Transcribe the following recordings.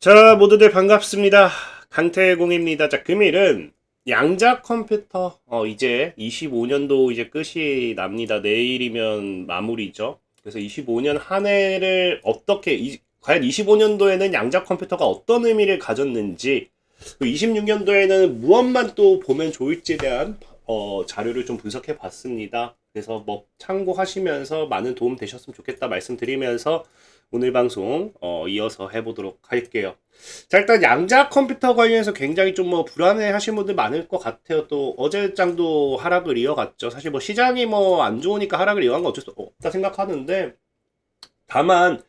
자, 모두들 반갑습니다. 강태공입니다. 자, 금일은 양자 컴퓨터, 이제 25년도 이제 끝이 납니다. 내일이면 마무리죠. 그래서 25년 한 해를 과연 25년도에는 양자 컴퓨터가 어떤 의미를 가졌는지, 26년도에는 무엇만 또 보면 좋을지에 대한, 자료를 좀 분석해 봤습니다. 그래서 뭐 참고하시면서 많은 도움 되셨으면 좋겠다 말씀드리면서 오늘 방송 이어서 해보도록 할게요. 자, 일단 양자 컴퓨터 관련해서 굉장히 좀 뭐 불안해 하신 분들 많을 것 같아요. 또 어제장도 하락을 이어갔죠. 사실 뭐 시장이 뭐 안 좋으니까 하락을 이어간 건 어쩔 수 없다 생각하는데, 다만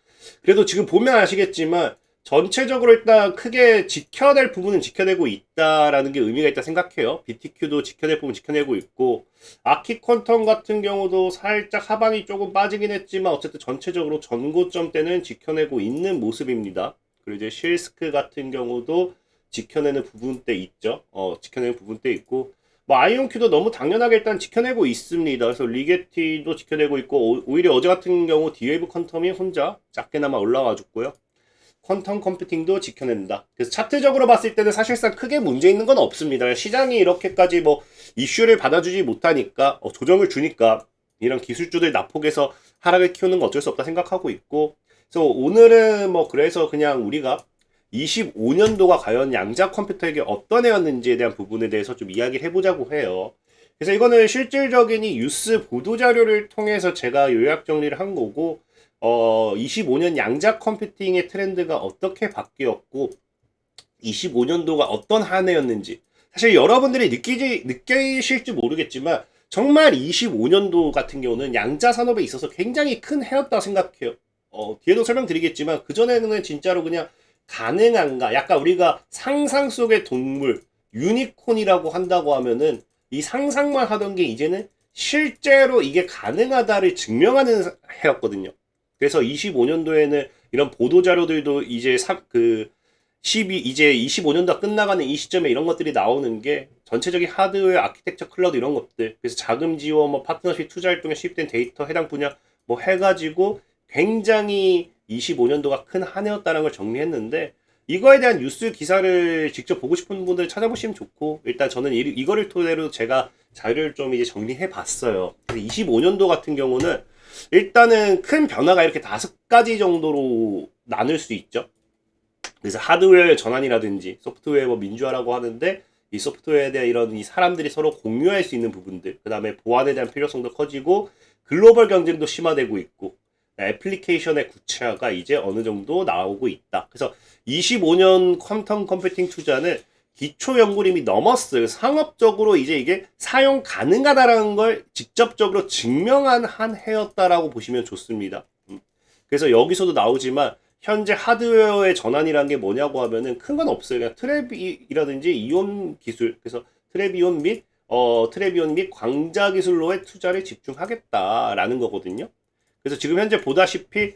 그래도 지금 보면 아시겠지만 전체적으로 일단 크게 지켜낼 부분은 지켜내고 있다라는 게 의미가 있다 생각해요. BTQ도 지켜낼 부분 지켜내고 있고, 아키 퀀텀 같은 경우도 살짝 하반이 조금 빠지긴 했지만 어쨌든 전체적으로 전고점대는 지켜내고 있는 모습입니다. 그리고 이제 실스크 같은 경우도 지켜내는 부분대 있죠. 지켜내는 부분대 있고, 뭐 아이온큐도 너무 당연하게 일단 지켜내고 있습니다. 그래서 리게티도 지켜내고 있고, 오히려 어제 같은 경우 디웨이브 퀀텀이 혼자 작게나마 올라와 줬고요. 퀀텀 컴퓨팅도 지켜낸다. 그래서 차트적으로 봤을 때는 사실상 크게 문제 있는 건 없습니다. 시장이 이렇게까지 뭐 이슈를 받아주지 못하니까, 조정을 주니까 이런 기술주들 낙폭에서 하락을 키우는 건 어쩔 수 없다 생각하고 있고, 그래서 오늘은 뭐 그래서 그냥 우리가 25년도가 과연 양자 컴퓨터에게 어떤 해였는지에 대한 부분에 대해서 좀 이야기를 해보자고 해요. 그래서 이거는 실질적인 이 뉴스 보도 자료를 통해서 제가 요약 정리를 한 거고, 25년 양자 컴퓨팅의 트렌드가 어떻게 바뀌었고, 25년도가 어떤 한 해였는지. 사실 여러분들이 느끼실지 모르겠지만, 정말 25년도 같은 경우는 양자 산업에 있어서 굉장히 큰 해였다고 생각해요. 뒤에도 설명드리겠지만, 그전에는 진짜로 그냥 가능한가? 약간 우리가 상상 속의 동물, 유니콘이라고 한다고 하면은, 이 상상만 하던 게 이제는 실제로 이게 가능하다를 증명하는 해였거든요. 그래서 25년도에는 이런 보도 자료들도 이제 이제 25년도가 끝나가는 이 시점에 이런 것들이 나오는 게 전체적인 하드웨어, 아키텍처, 클라우드 이런 것들. 그래서 자금 지원, 뭐 파트너십 투자 활동에 수입된 데이터 해당 분야 뭐 해가지고 굉장히 25년도가 큰 한 해였다는 걸 정리했는데, 이거에 대한 뉴스 기사를 직접 보고 싶은 분들 찾아보시면 좋고, 일단 저는 이거를 토대로 제가 자료를 좀 이제 정리해 봤어요. 25년도 같은 경우는 일단은 큰 변화가 이렇게 5가지 정도로 나눌 수 있죠. 그래서 하드웨어의 전환이라든지 소프트웨어 뭐 민주화라고 하는데, 이 소프트웨어에 대한 이런 이 사람들이 서로 공유할 수 있는 부분들, 그 다음에 보안에 대한 필요성도 커지고 글로벌 경쟁도 심화되고 있고, 애플리케이션의 구체화가 이제 어느 정도 나오고 있다. 그래서 25년 퀀텀 컴퓨팅 투자는 기초 연구림이 넘었어요. 상업적으로 이제 이게 사용 가능하다라는 걸 직접적으로 증명한 한 해였다라고 보시면 좋습니다. 그래서 여기서도 나오지만 현재 하드웨어의 전환이라는 게 뭐냐고 하면은 큰 건 없어요. 그냥 트랩이라든지 이온 기술, 그래서 트랩이온 및 광자 기술로의 투자를 집중하겠다라는 거거든요. 그래서 지금 현재 보다시피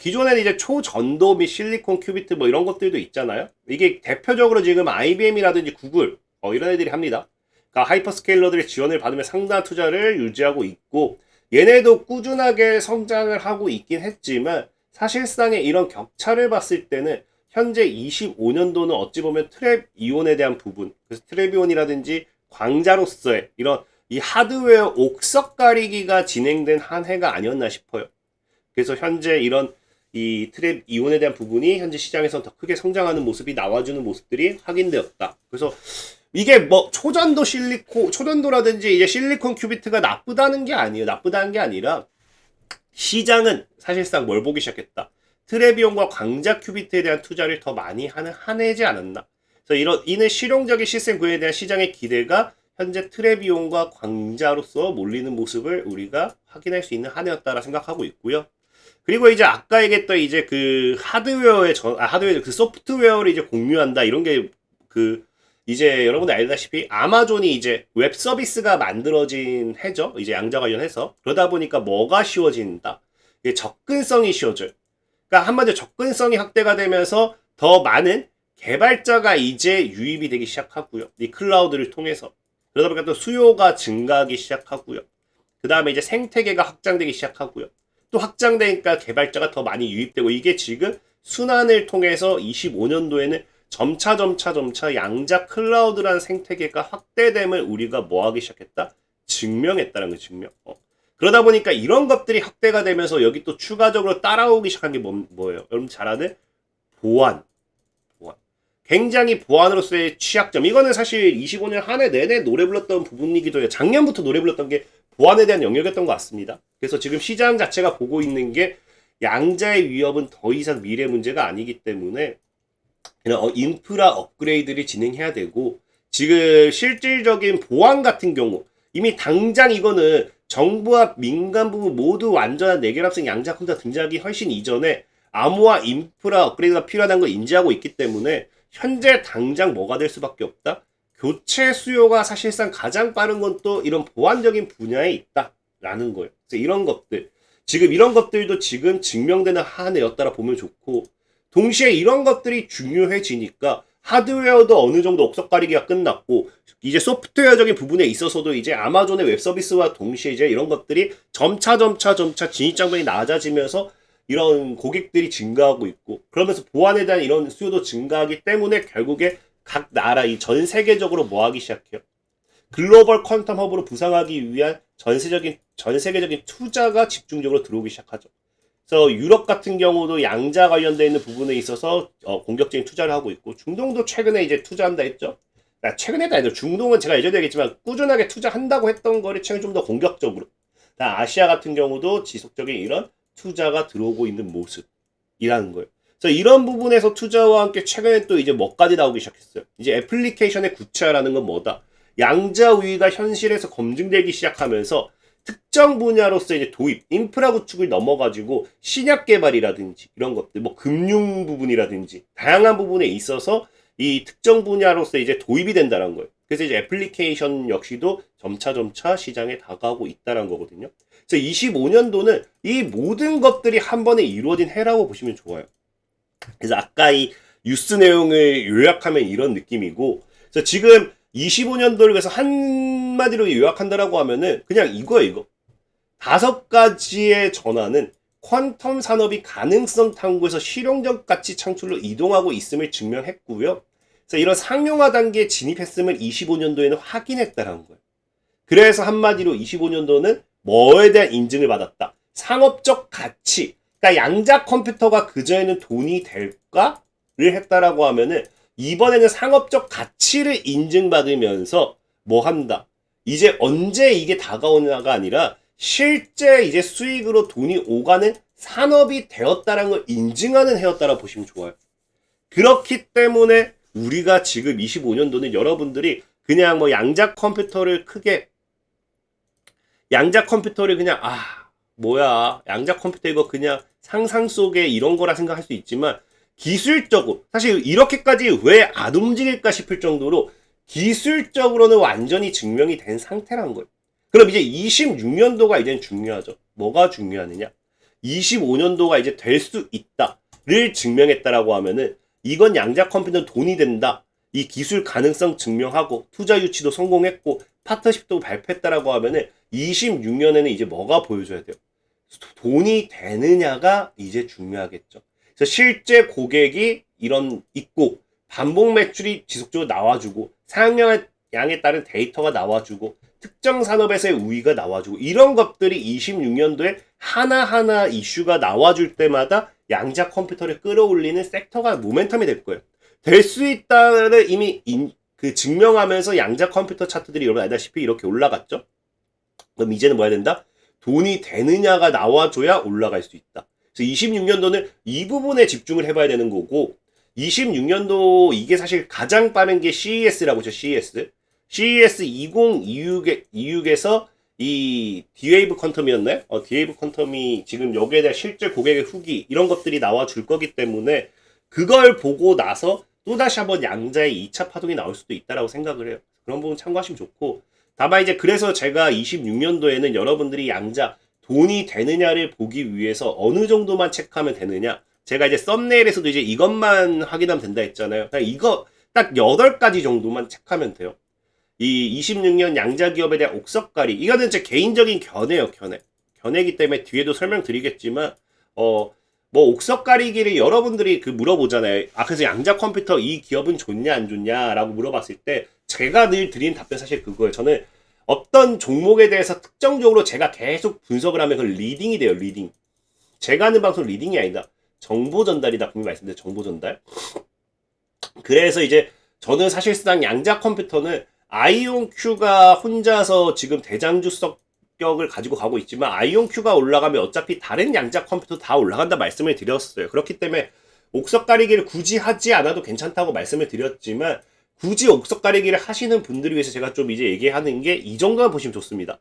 기존에는 이제 초전도 및 실리콘 큐비트 뭐 이런 것들도 있잖아요. 이게 대표적으로 지금 IBM이라든지 구글 이런 애들이 합니다. 그러니까 하이퍼스케일러들의 지원을 받으면 상당한 투자를 유지하고 있고, 얘네도 꾸준하게 성장을 하고 있긴 했지만 사실상의 이런 격차를 봤을 때는 현재 25년도는 어찌 보면 트랩 이온에 대한 부분, 그래서 트랩 이온이라든지 광자로서의 이런 이 하드웨어 옥석 가리기가 진행된 한 해가 아니었나 싶어요. 그래서 현재 이런 이 트랩 이온에 대한 부분이 현재 시장에서 더 크게 성장하는 모습이 나와주는 모습들이 확인되었다. 그래서 이게 뭐 초전도라든지 이제 실리콘 큐비트가 나쁘다는 게 아니에요. 나쁘다는 게 아니라 시장은 사실상 뭘 보기 시작했다. 트레비온과 광자 큐비트에 대한 투자를 더 많이 하는 한 해지 않았나. 그래서 이는 실용적인 시스템 구현에 대한 시장의 기대가 현재 트레비온과 광자로서 몰리는 모습을 우리가 확인할 수 있는 한 해였다라 생각하고 있고요. 그리고 이제 아까 얘기했던 이제 그 하드웨어 그 소프트웨어를 이제 공유한다 이런 게 이제 여러분들 알다시피 아마존이 이제 웹 서비스가 만들어진 해죠. 이제 양자 관련해서. 그러다 보니까 뭐가 쉬워진다. 이게 접근성이 쉬워져요. 그러니까 한마디로 접근성이 확대가 되면서 더 많은 개발자가 이제 유입이 되기 시작하고요. 이 클라우드를 통해서. 그러다 보니까 또 수요가 증가하기 시작하고요. 그 다음에 이제 생태계가 확장되기 시작하고요. 또 확장되니까 개발자가 더 많이 유입되고, 이게 지금 순환을 통해서 25년도에는 점차 양자 클라우드라는 생태계가 확대됨을 우리가 뭐 하기 시작했다? 증명했다는 거 증명. 그러다 보니까 이런 것들이 확대가 되면서 여기 또 추가적으로 따라오기 시작한 게 뭐예요? 여러분 잘 아는 보안. 굉장히 보안으로서의 취약점. 이거는 사실 25년 한 해 내내 노래 불렀던 부분이기도 해요. 작년부터 노래 불렀던 게 보안에 대한 영역이었던 것 같습니다. 그래서 지금 시장 자체가 보고 있는 게 양자의 위협은 더 이상 미래 문제가 아니기 때문에 그냥 인프라 업그레이드를 진행해야 되고, 지금 실질적인 보안 같은 경우 이미 당장 이거는 정부와 민간 부분 모두 완전한 내결합성 양자 컴퓨터 등장하기 훨씬 이전에 암호화 인프라 업그레이드가 필요하다는 걸 인지하고 있기 때문에 현재 당장 뭐가 될 수밖에 없다? 교체 수요가 사실상 가장 빠른 건 또 이런 보안적인 분야에 있다라는 거예요. 그래서 이런 것들, 지금 이런 것들도 지금 증명되는 한 해였다라 보면 좋고, 동시에 이런 것들이 중요해지니까 하드웨어도 어느 정도 옥석 가리기가 끝났고, 이제 소프트웨어적인 부분에 있어서도 이제 아마존의 웹 서비스와 동시에 이제 이런 것들이 점차 진입 장벽이 낮아지면서 이런 고객들이 증가하고 있고, 그러면서 보안에 대한 이런 수요도 증가하기 때문에 결국에 각 나라, 이 전 세계적으로 뭐 하기 시작해요? 글로벌 퀀텀 허브로 부상하기 위한 전 세계적인 투자가 집중적으로 들어오기 시작하죠. 그래서 유럽 같은 경우도 양자 관련되어 있는 부분에 있어서 공격적인 투자를 하고 있고, 중동도 최근에 이제 투자한다 했죠. 최근에도 아니죠. 중동은 제가 예전에 얘기했지만 꾸준하게 투자한다고 했던 거를 최근 좀 더 공격적으로. 아시아 같은 경우도 지속적인 이런 투자가 들어오고 있는 모습이라는 거예요. 그래서 이런 부분에서 투자와 함께 최근에 또 이제 뭐까지 나오기 시작했어요. 이제 애플리케이션의 구체화라는 건 뭐다? 양자 우위가 현실에서 검증되기 시작하면서 특정 분야로서 이제 도입, 인프라 구축을 넘어가지고 신약 개발이라든지 이런 것들, 뭐 금융 부분이라든지 다양한 부분에 있어서 이 특정 분야로서 이제 도입이 된다는 거예요. 그래서 이제 애플리케이션 역시도 점차 시장에 다가오고 있다는 거거든요. 그래서 25년도는 이 모든 것들이 한 번에 이루어진 해라고 보시면 좋아요. 그래서 아까 이 뉴스 내용을 요약하면 이런 느낌이고, 그래서 지금 25년도를 그래서 한마디로 요약한다라고 하면은 그냥 이거 5가지의 전환은 퀀텀 산업이 가능성 탐구에서 실용적 가치 창출로 이동하고 있음을 증명했고요. 그래서 이런 상용화 단계에 진입했음을 25년도에는 확인했다라는 거예요. 그래서 한마디로 25년도는 뭐에 대한 인증을 받았다? 상업적 가치. 그러니까 양자 컴퓨터가 그전에는 돈이 될까를 했다라고 하면은 이번에는 상업적 가치를 인증받으면서 뭐 한다? 이제 언제 이게 다가오냐가 아니라 실제 이제 수익으로 돈이 오가는 산업이 되었다라는 걸 인증하는 해였다라고 보시면 좋아요. 그렇기 때문에 우리가 지금 25년도는 여러분들이 그냥 뭐 양자 컴퓨터를 그냥 양자 컴퓨터 이거 그냥 상상 속에 이런 거라 생각할 수 있지만, 기술적으로 사실 이렇게까지 왜 안 움직일까 싶을 정도로 기술적으로는 완전히 증명이 된 상태란 거예요. 그럼 이제 26년도가 이제는 중요하죠. 뭐가 중요하느냐? 25년도가 이제 될 수 있다를 증명했다라고 하면은 이건 양자 컴퓨터는 돈이 된다. 이 기술 가능성 증명하고 투자 유치도 성공했고 파트너십도 발표했다라고 하면은 26년에는 이제 뭐가 보여줘야 돼요? 돈이 되느냐가 이제 중요하겠죠. 그래서 실제 고객이 있고 반복 매출이 지속적으로 나와주고 사용량에 따른 데이터가 나와주고 특정 산업에서의 우위가 나와주고 이런 것들이 26년도에 하나하나 이슈가 나와줄 때마다 양자 컴퓨터를 끌어올리는 섹터가 모멘텀이 될 거예요. 될 수 있다를 이미 증명하면서 양자 컴퓨터 차트들이 여러분 알다시피 이렇게 올라갔죠. 그럼 이제는 뭐 해야 된다? 돈이 되느냐가 나와줘야 올라갈 수 있다. 그래서 26년도는 이 부분에 집중을 해봐야 되는 거고, 26년도 이게 사실 가장 빠른 게 CES라고 하죠. CES 2026에서 이 D-Wave 퀀텀이었나요? D-Wave 퀀텀이 지금 여기에 대한 실제 고객의 후기 이런 것들이 나와줄 거기 때문에 그걸 보고 나서 또다시 한번 양자의 2차 파동이 나올 수도 있다라고 생각을 해요. 그런 부분 참고하시면 좋고, 다만 이제 그래서 제가 26년도에는 여러분들이 양자 돈이 되느냐를 보기 위해서 어느 정도만 체크하면 되느냐, 제가 이제 썸네일에서도 이제 이것만 확인하면 된다 했잖아요. 이거 딱 8가지 정도만 체크하면 돼요. 이 26년 양자 기업에 대한 옥석가리, 이거는 제 개인적인 견해예요. 견해이기 때문에 뒤에도 설명드리겠지만 뭐 옥석 가리기를 여러분들이 물어보잖아요. 아, 그래서 양자 컴퓨터 이 기업은 좋냐 안 좋냐라고 물어봤을 때 제가 늘 드린 답변 사실 그거예요. 저는 어떤 종목에 대해서 특정적으로 제가 계속 분석을 하면 그 리딩이 돼요. 리딩. 제가 하는 방송 리딩이 아니다. 정보 전달이다. 분명히 말씀드린 정보 전달. 그래서 이제 저는 사실상 양자 컴퓨터는 아이온큐가 혼자서 지금 대장주 성격을 가지고 가고 있지만 아이온큐가 올라가면 어차피 다른 양자 컴퓨터 다 올라간다 말씀을 드렸어요. 그렇기 때문에 옥석 가리기를 굳이 하지 않아도 괜찮다고 말씀을 드렸지만 굳이 옥석 가리기를 하시는 분들을 위해서 제가 좀 이제 얘기하는 게 이 정도만 보시면 좋습니다.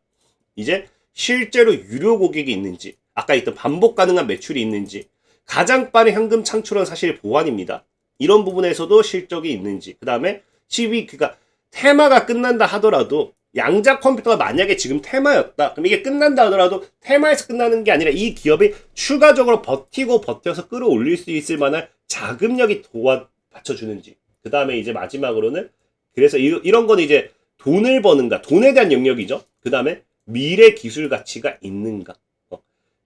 이제 실제로 유료 고객이 있는지, 아까 있던 반복 가능한 매출이 있는지, 가장 빠른 현금 창출은 사실 보안입니다. 이런 부분에서도 실적이 있는지, 그 다음에 그러니까 테마가 끝난다 하더라도 양자 컴퓨터가 만약에 지금 테마였다. 그럼 이게 끝난다 하더라도 테마에서 끝나는 게 아니라 이 기업이 추가적으로 버텨서 끌어올릴 수 있을 만한 자금력이 받쳐주는지. 그 다음에 이제 마지막으로는 그래서 이런 거는 이제 돈을 버는가, 돈에 대한 영역이죠. 그 다음에 미래 기술 가치가 있는가.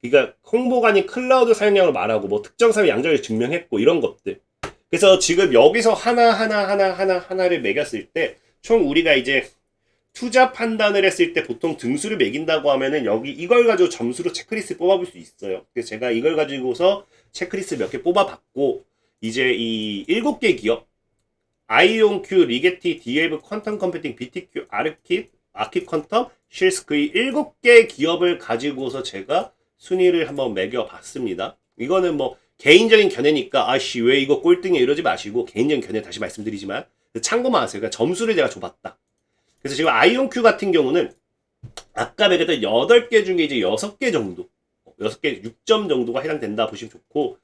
그러니까 홍보관이 클라우드 사용량을 말하고 뭐 특정 사회 양자를 증명했고 이런 것들. 그래서 지금 여기서 하나를 매겼을 때 총 우리가 이제 투자 판단을 했을 때 보통 등수를 매긴다고 하면은 여기 이걸 가지고 점수로 체크리스트 뽑아볼 수 있어요. 그래서 제가 이걸 가지고서 체크리스트 몇 개 뽑아봤고 이제 이 7개 기업 아이온큐, 리게티, 디에이브, 퀀텀 컴퓨팅, BTQ, 아르킷, 아키퀀텀, 실스크 이 7개 기업을 가지고서 제가 순위를 한번 매겨봤습니다. 이거는 뭐 개인적인 견해니까 아씨 왜 이거 꼴등이야 이러지 마시고 개인적인 견해 다시 말씀드리지만 참고만 하세요. 그러니까 점수를 제가 줘봤다. 그래서 지금 아이온큐 같은 경우는 아까 매겼던 8개 중에 이제 6개 정도 6개 6점 정도가 해당된다 보시면 좋고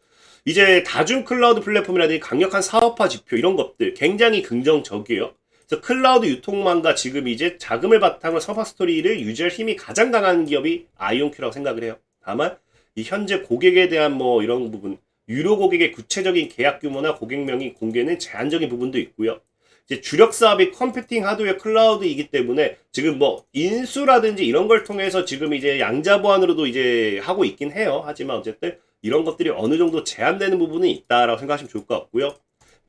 이제 다중 클라우드 플랫폼이라든지 강력한 사업화 지표 이런 것들 굉장히 긍정적이에요. 그래서 클라우드 유통망과 지금 이제 자금을 바탕으로 서버 스토리를 유지할 힘이 가장 강한 기업이 아이온큐라고 생각을 해요. 다만 이 현재 고객에 대한 뭐 이런 부분 유료 고객의 구체적인 계약 규모나 고객명이 공개는 제한적인 부분도 있고요. 이제 주력 사업이 컴퓨팅 하드웨어 클라우드이기 때문에 지금 뭐 인수라든지 이런 걸 통해서 지금 이제 양자 보안으로도 이제 하고 있긴 해요. 하지만 어쨌든 이런 것들이 어느 정도 제한되는 부분은 있다라고 생각하시면 좋을 것 같고요.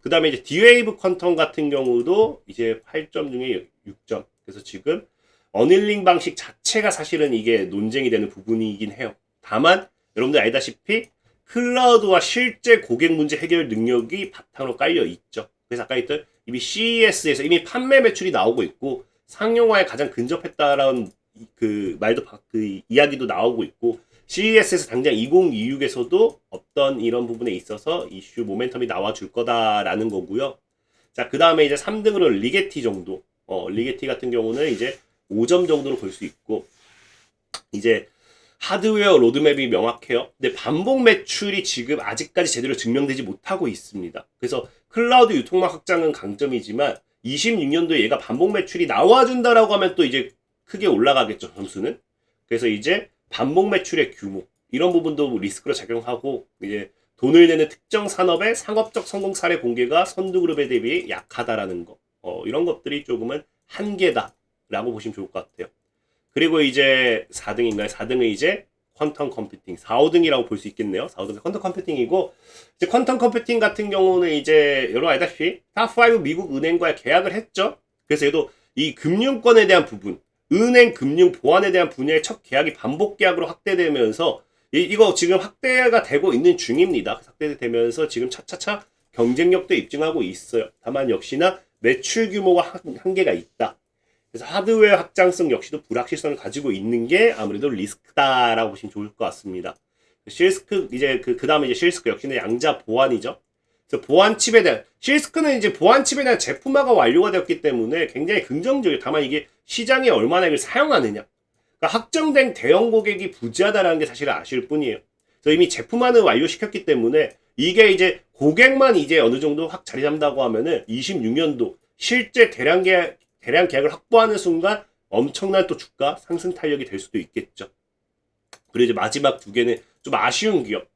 그 다음에 이제 디웨이브 퀀텀 같은 경우도 이제 8점 중에 6점. 그래서 지금 어닐링 방식 자체가 사실은 이게 논쟁이 되는 부분이긴 해요. 다만 여러분들 알다시피 클라우드와 실제 고객 문제 해결 능력이 바탕으로 깔려 있죠. 그래서 아까 했던 이미 CES에서 이미 판매 매출이 나오고 있고 상용화에 가장 근접했다라는 그 말도 그 이야기도 나오고 있고 CES에서 당장 2026에서도 어떤 이런 부분에 있어서 이슈 모멘텀이 나와줄 거다라는 거고요. 자, 그 다음에 이제 3등으로 리게티 정도. 리게티 같은 경우는 이제 5점 정도로 볼 수 있고 이제 하드웨어 로드맵이 명확해요. 근데 반복 매출이 지금 아직까지 제대로 증명되지 못하고 있습니다. 그래서 클라우드 유통망 확장은 강점이지만 26년도에 얘가 반복 매출이 나와준다라고 하면 또 이제 크게 올라가겠죠, 점수는. 그래서 이제 반복 매출의 규모 이런 부분도 리스크로 작용하고 이제 돈을 내는 특정 산업의 상업적 성공 사례 공개가 선두그룹에 대비해 약하다라는 거 이런 것들이 조금은 한계다라고 보시면 좋을 것 같아요. 그리고 이제 4등인가요? 4등은 이제 퀀텀 컴퓨팅 4, 5등이라고 볼 수 있겠네요. 4, 5등은 퀀텀 컴퓨팅이고 이제 퀀텀 컴퓨팅 같은 경우는 이제 여러분 알다시피 탑5 미국 은행과의 계약을 했죠. 그래서 얘도 이 금융권에 대한 부분 은행 금융 보안에 대한 분야의 첫 계약이 반복 계약으로 확대되면서 이거 지금 확대가 되고 있는 중입니다. 확대되면서 지금 차차차 경쟁력도 입증하고 있어요. 다만 역시나 매출 규모가 한계가 있다. 그래서 하드웨어 확장성 역시도 불확실성을 가지고 있는 게 아무래도 리스크다라고 보시면 좋을 것 같습니다. 실스크 이제 그 다음에 이제 실스크 역시나 양자 보안이죠. 그래서 보안 칩에 대한 실스크는 이제 보안 칩에 대한 제품화가 완료가 되었기 때문에 굉장히 긍정적이에요. 다만 이게 시장에 얼마나 이걸 사용하느냐. 그러니까 확정된 대형 고객이 부재하다라는 게 사실 아쉬울 뿐이에요. 그래서 이미 제품화는 완료시켰기 때문에 이게 이제 고객만 이제 어느 정도 확 자리 잡는다고 하면은 26년도 실제 대량 계약을 확보하는 순간 엄청난 또 주가 상승 탄력이 될 수도 있겠죠. 그리고 이제 마지막 두 개는 좀 아쉬운 기업.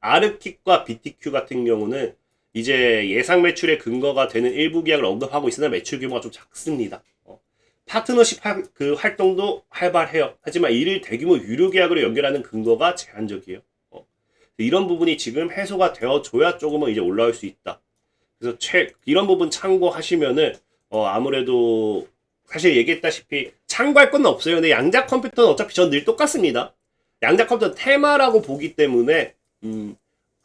아르킷과 BTQ 같은 경우는 이제 예상 매출의 근거가 되는 일부 계약을 언급하고 있으나 매출 규모가 좀 작습니다. 파트너십 그 활동도 활발해요. 하지만 이를 대규모 유료 계약으로 연결하는 근거가 제한적이에요. 이런 부분이 지금 해소가 되어줘야 조금은 이제 올라올 수 있다. 그래서 이런 부분 참고하시면은 아무래도 사실 얘기했다시피 참고할 건 없어요. 근데 양자 컴퓨터는 어차피 전 늘 똑같습니다. 양자 컴퓨터 테마라고 보기 때문에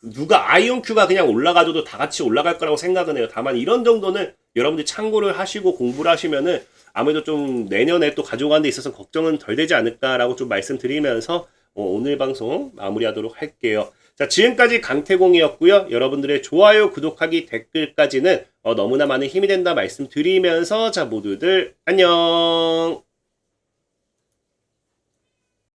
누가 아이온큐가 그냥 올라가줘도 다 같이 올라갈 거라고 생각은 해요. 다만 이런 정도는 여러분들이 참고를 하시고 공부를 하시면은 아무래도 좀 내년에 또 가져가는 데 있어서 걱정은 덜 되지 않을까라고 좀 말씀드리면서 오늘 방송 마무리하도록 할게요. 자, 지금까지 강태공이었고요. 여러분들의 좋아요, 구독하기, 댓글까지는 너무나 많은 힘이 된다 말씀드리면서 자, 모두들 안녕.